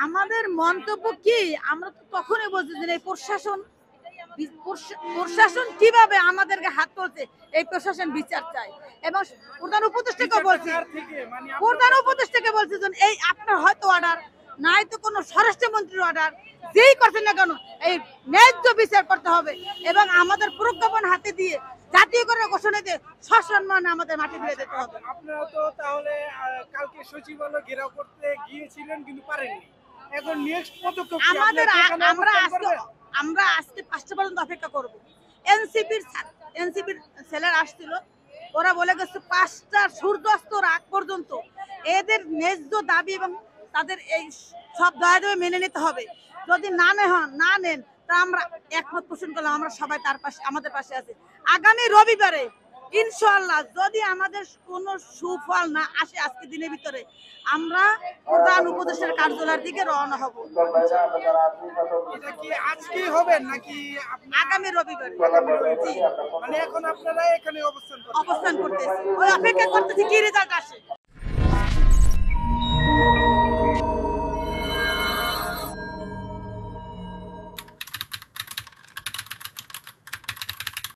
আমাদের মন্তব্য কি, আমরা তো তখনই বলছি যে এই প্রশাসন কিভাবে আমাদেরকে হাত তুলছে, এই প্রশাসন বিচার চাই। এবং প্রধান উপদেষ্টাকে বলছি, প্রধান উপদেষ্টাকে বলছি যে এই আপনার হয়তো অর্ডার নাই তো কোনো স্বরাষ্ট্রমন্ত্রীর অর্ডার, যেই করছেন না কেন এই ন্যায্য বিচার করতে হবে এবং আমাদের প্রজ্ঞাপন হাতে দিয়ে জাতীয় করে ঘোষণা দিয়ে সসম্মানে আমাদের মাটি ফিরে দিতে হবে। আপনারা তো তাহলে কালকে সচিবালয় ঘেরাও করতে গিয়েছিলেন কিন্তু পারেননি। এখন নেক্সট পদক্ষেপ কি? আমাদের আপনারা আমরা অবস্থান আজকে করবেন? আমরা আজকে 5টা পর্যন্ত অপেক্ষা করব। এনসিপির ছেলেরা আসছিল, ওরা বলে গেছে 5টা সূর্যাস্তর আগ পর্যন্ত এদের ন্যায্য দাবি এবং তাদের এই সব দয়া দয়া মেনে নিতে হবে। যদি না নেন তা আমরা একমত পোষণ করলাম, আমরা সবাই তার পাশে, আমাদের পাশে আছে। আগামী রবিবারে ইনশাআল্লাহ যদি আমাদের কোনো সুফল না আসে আজকে দিনের ভিতরে, আমরা প্রধান উপদেষ্টার কার্যালয়ের দিকে রওনা হব। এটা কি আজকেই হবেন নাকি আগামী রবিবারে জি, মানে এখন আপনারা এখানে অবস্থান করবেন? অবস্থান করতেছি, ওই অপেক্ষা করতেছি কি রেজাল্ট আসে।